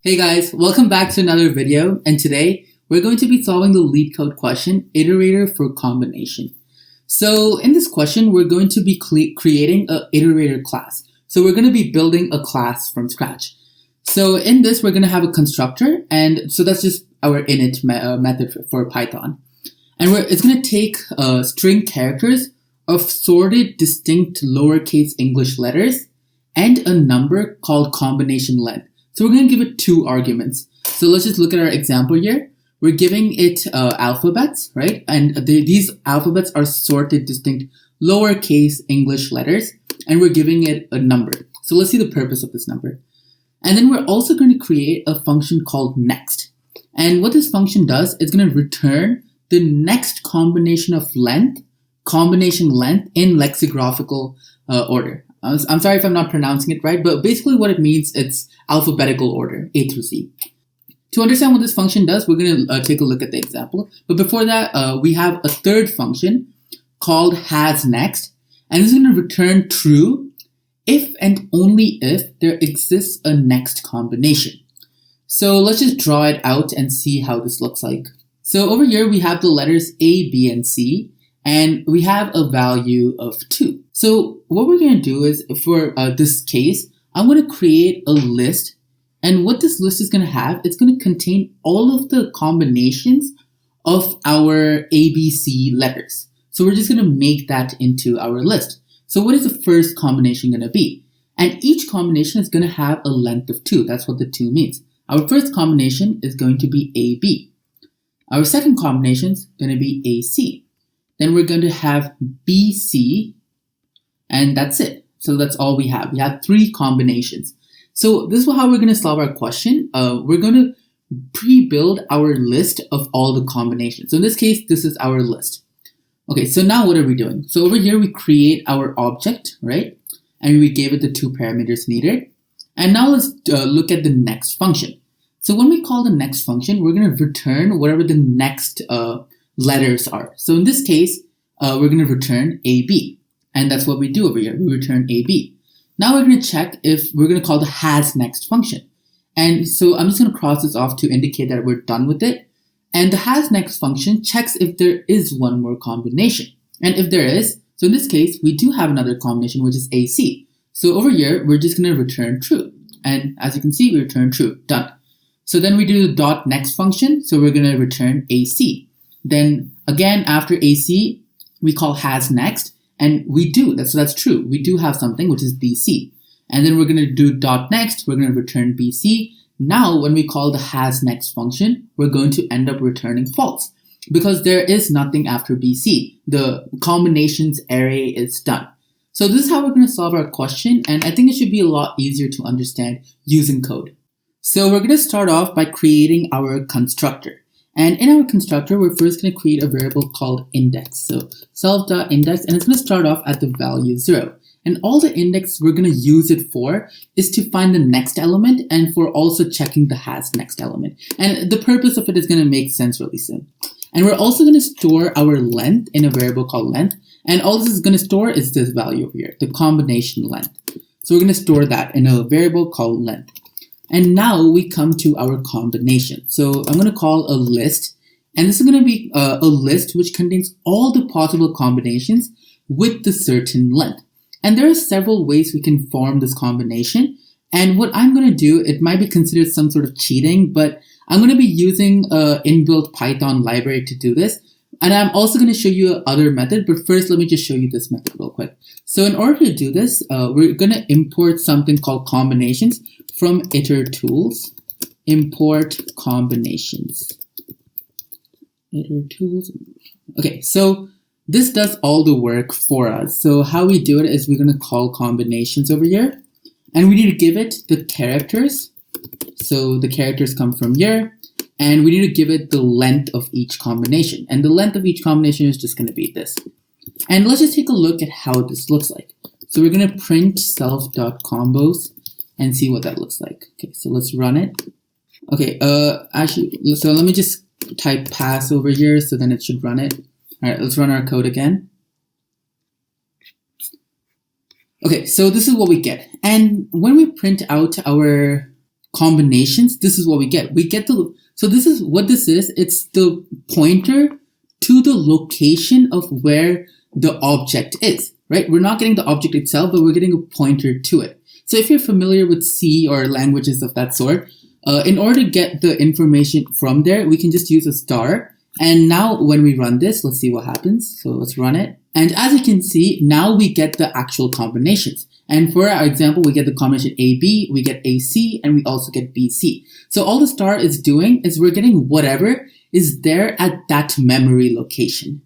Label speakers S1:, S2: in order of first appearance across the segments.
S1: Hey guys, welcome back to another video, and today we're going to be solving the LeetCode question, Iterator for combination. So in this question, we're going to be creating an Iterator class. So we're going to be building a class from scratch. So in this, we're going to have a constructor, and so that's just our init method for Python. And it's going to take string characters of sorted, distinct lowercase English letters and a number called combination length. So we're going to give it two arguments. So let's just look at our example here. We're giving it alphabets, right? And these alphabets are sorted, distinct lowercase English letters, and we're giving it a number. So let's see the purpose of this number. And then we're also going to create a function called next. And what this function does is going to return the next combination length in lexicographical order. I'm sorry if I'm not pronouncing it right, but basically what it means, it's alphabetical order, A through Z. To understand what this function does, we're going to take a look at the example. But before that, we have a third function called hasNext, and this is going to return true if and only if there exists a next combination. So let's just draw it out and see how this looks like. So over here, we have the letters A, B, and C, and we have a value of 2. So what we're going to do is, for this case, I'm going to create a list. And what this list is going to have, it's going to contain all of the combinations of our ABC letters. So we're just going to make that into our list. So what is the first combination going to be? And each combination is going to have a length of 2. That's what the 2 means. Our first combination is going to be AB. Our second combination is going to be AC. Then we're going to have BC, and that's it. So that's all we have. We have 3 combinations. So this is how we're going to solve our question. We're going to pre-build our list of all the combinations. So in this case, this is our list. Okay, so now what are we doing? So over here, we create our object, right? And we gave it the 2 parameters needed. And now let's look at the next function. So when we call the next function, we're going to return whatever the next letters are. So in this case, we're going to return AB. And that's what we do over here. We return AB. Now we're going to check if we're going to call the hasNext function. And so I'm just going to cross this off to indicate that we're done with it. And the hasNext function checks if there is one more combination. And if there is, so in this case, we do have another combination, which is AC. So over here, we're just going to return true. And as you can see, we return true. Done. So then we do the .next function. So we're going to return AC. Then again, after AC, we call hasNext. And we do, that's true. We do have something, which is BC. And then we're going to do .next, we're going to return BC. Now, when we call the hasNext function, we're going to end up returning false because there is nothing after BC. The combinations array is done. So this is how we're going to solve our question. And I think it should be a lot easier to understand using code. So we're going to start off by creating our constructor. And in our constructor, we're first going to create a variable called index. So self.index, and it's going to start off at the value 0. And all the index we're going to use it for is to find the next element and for also checking the hasNext element. And the purpose of it is going to make sense really soon. And we're also going to store our length in a variable called length. And all this is going to store is this value over here, the combination length. So we're going to store that in a variable called length. And now we come to our combination. So I'm going to call a list, and this is going to be a list which contains all the possible combinations with the certain length. And there are several ways we can form this combination. And what I'm going to do, it might be considered some sort of cheating, but I'm going to be using an inbuilt Python library to do this. And I'm also going to show you another method, but first let me just show you this method real quick. So in order to do this, we're going to import something called combinations from Itertools. Import combinations. Itertools. Okay, so this does all the work for us. So how we do it is we're going to call combinations over here, and we need to give it the characters. So the characters come from here. And we need to give it the length of each combination. And the length of each combination is just going to be this. And let's just take a look at how this looks like. So we're going to print self.combos and see what that looks like. Okay, so let's run it. Okay, actually, so let me just type pass over here so then it should run it. All right, let's run our code again. Okay, so this is what we get. And when we print out our combinations, this is what we get. So this is what this is. It's the pointer to the location of where the object is, right? We're not getting the object itself, but we're getting a pointer to it. So if you're familiar with C or languages of that sort, in order to get the information from there, we can just use a star. And now when we run this, let's see what happens. So let's run it. And as you can see, now we get the actual combinations. And for our example, we get the combination AB, we get AC, and we also get BC. So all the star is doing is we're getting whatever is there at that memory location.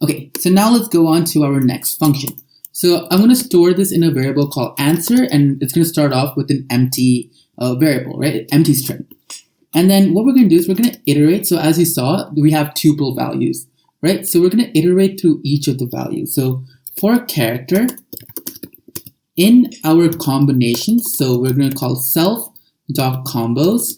S1: Okay, so now let's go on to our next function. So I'm going to store this in a variable called answer, and it's going to start off with an empty variable, right? Empty string. And then what we're going to do is we're going to iterate. So as you saw, we have tuple values, right? So we're going to iterate through each of the values. So for a character in our combinations, so we're going to call self.combos,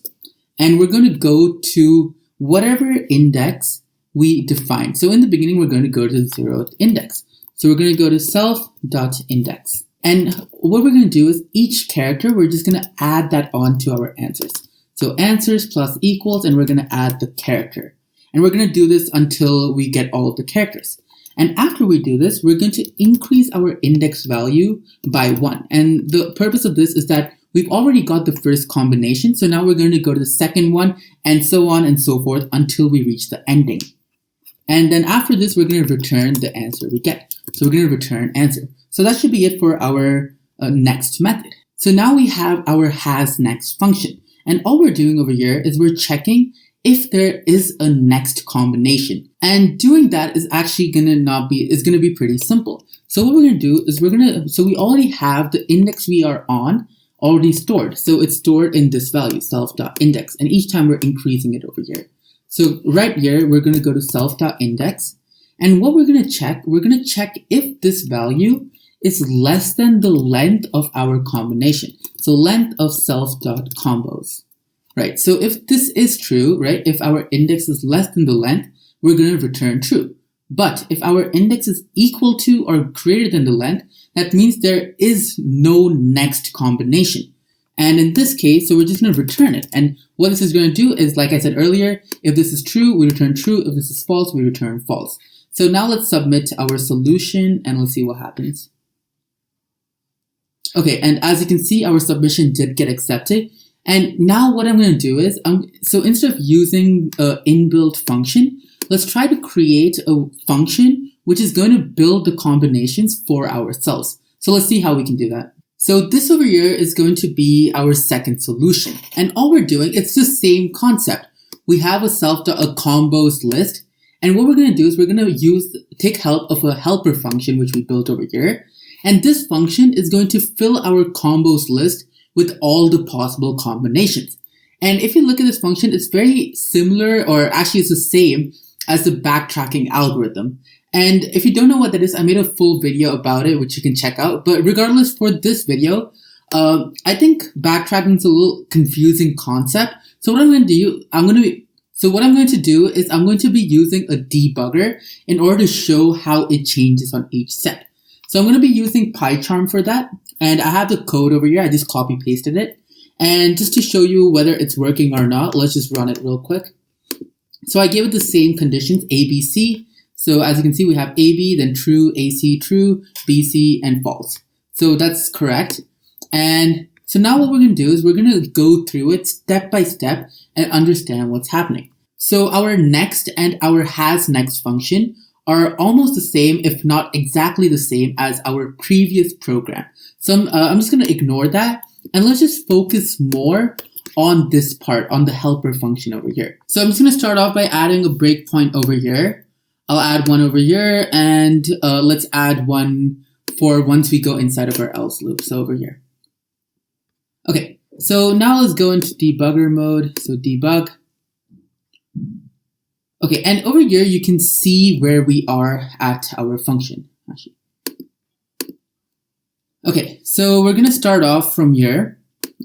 S1: and we're going to go to whatever index we define. So in the beginning, we're going to go to the 0th index. So we're going to go to self.index. And what we're going to do is each character, we're just going to add that on to our answers. So answers plus equals, and we're going to add the character. And we're going to do this until we get all of the characters. And after we do this, we're going to increase our index value by 1. And the purpose of this is that we've already got the first combination. So now we're going to go to the second one and so on and so forth until we reach the ending. And then after this, we're going to return the answer we get. So we're going to return answer. So that should be it for our next method. So now we have our hasNext function. And all we're doing over here is we're checking if there is a next combination. And doing that is actually going to be pretty simple. So what we're going to do is so we already have the index we are on already stored. So it's stored in this value, self.index. And each time we're increasing it over here. So right here, we're going to go to self.index. And what we're going to check if this value is less than the length of our combination. So length of self.combos, right? So if this is true, right? If our index is less than the length, we're going to return true. But if our index is equal to or greater than the length, that means there is no next combination. And in this case, so we're just going to return it. And what this is going to do is, like I said earlier, if this is true, we return true. If this is false, we return false. So now let's submit our solution and let's see what happens. Okay, and as you can see, our submission did get accepted. And now what I'm going to do is, so instead of using an inbuilt function, let's try to create a function which is going to build the combinations for ourselves. So let's see how we can do that. So this over here is going to be our second solution. And all we're doing, it's the same concept. We have a combos list. And what we're going to do is we're going to take help of a helper function, which we built over here. And this function is going to fill our combos list with all the possible combinations. And if you look at this function, it's very similar, or actually it's the same as the backtracking algorithm. And if you don't know what that is, I made a full video about it, which you can check out. But regardless, for this video, I think backtracking is a little confusing concept. So what I'm going to do, I'm going to be using a debugger in order to show how it changes on each set. So I'm going to be using PyCharm for that. And I have the code over here. I just copy pasted it. And just to show you whether it's working or not, let's just run it real quick. So I gave it the same conditions, A, B, C. So as you can see, we have AB, then true, AC, true, BC, and false. So that's correct. And so now what we're going to do is we're going to go through it step by step and understand what's happening. So our next and our hasNext function are almost the same, if not exactly the same as our previous program. So I'm just going to ignore that. And let's just focus more on this part, on the helper function over here. So I'm just going to start off by adding a breakpoint over here. I'll add one over here, and let's add one for once we go inside of our else loop. So over here. Okay, so now let's go into debugger mode. So debug. Okay, and over here you can see where we are at our function. Okay, so we're going to start off from here.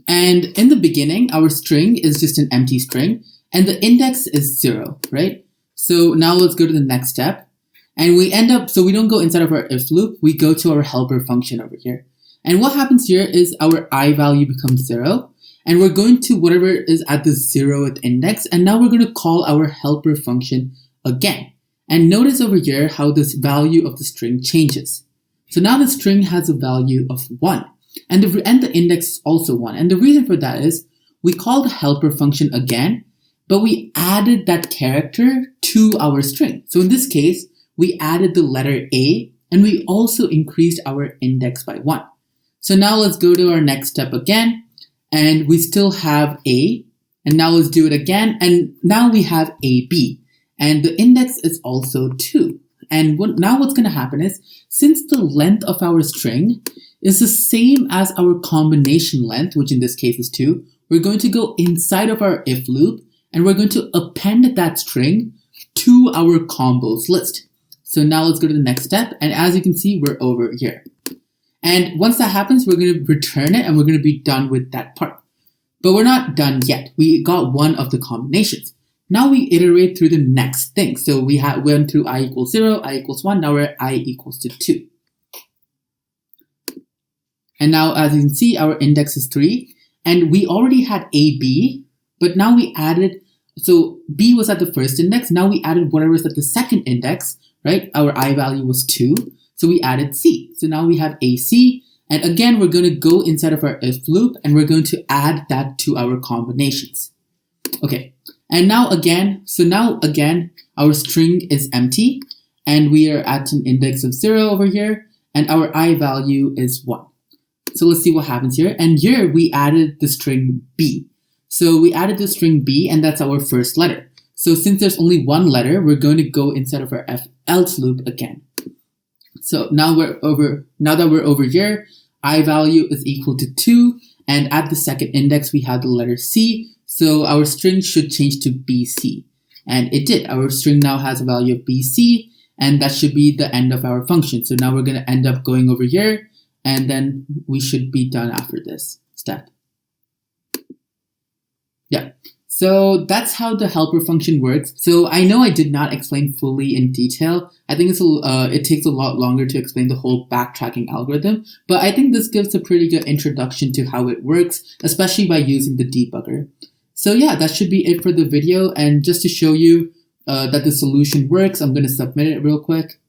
S1: And in the beginning, our string is just an empty string, and the index is 0, right? So now let's go to the next step. And we end up, so we don't go inside of our if loop, we go to our helper function over here. And what happens here is our I value becomes 0. And we're going to whatever is at the 0th index. And now we're going to call our helper function again. And notice over here how this value of the string changes. So now the string has a value of 1. And the index is also 1. And the reason for that is we called the helper function again, but we added that character to our string. So in this case, we added the letter A, and we also increased our index by 1. So now let's go to our next step again, and we still have A, and now let's do it again, and now we have AB, and the index is also 2. And now what's going to happen is, since the length of our string is the same as our combination length, which in this case is 2, we're going to go inside of our if loop, and we're going to append that string to our combos list. So now let's go to the next step, and as you can see, we're over here. And once that happens, we're going to return it, and we're going to be done with that part. But we're not done yet. We got one of the combinations. Now we iterate through the next thing. So we went through I equals 0, I equals 1, now we're at I equals to 2. And now as you can see, our index is 3. And we already had AB, but now we added, so B was at the first index, now we added whatever is at the second index, right? Our I value was 2, so we added C. So now we have AC, and again, we're going to go inside of our if loop, and we're going to add that to our combinations. Okay, and now again, our string is empty, and we are at an index of 0 over here, and our I value is 1. So let's see what happens here. And here we added the string B. So we added the string B, and that's our first letter. So since there's only one letter, we're going to go inside of our else loop again. So now that we're over here, I value is equal to 2, and at the second index we have the letter C. So our string should change to BC, and it did. Our string now has a value of BC, and that should be the end of our function. So now we're going to end up going over here, and then we should be done after this step. Yeah, so that's how the helper function works. So I know I did not explain fully in detail. I think it takes a lot longer to explain the whole backtracking algorithm, but I think this gives a pretty good introduction to how it works, especially by using the debugger. So yeah, that should be it for the video. And just to show you that the solution works, I'm going to submit it real quick.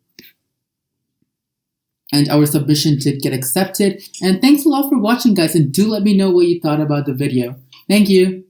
S1: And our submission did get accepted. And thanks a lot for watching, guys. And do let me know what you thought about the video. Thank you.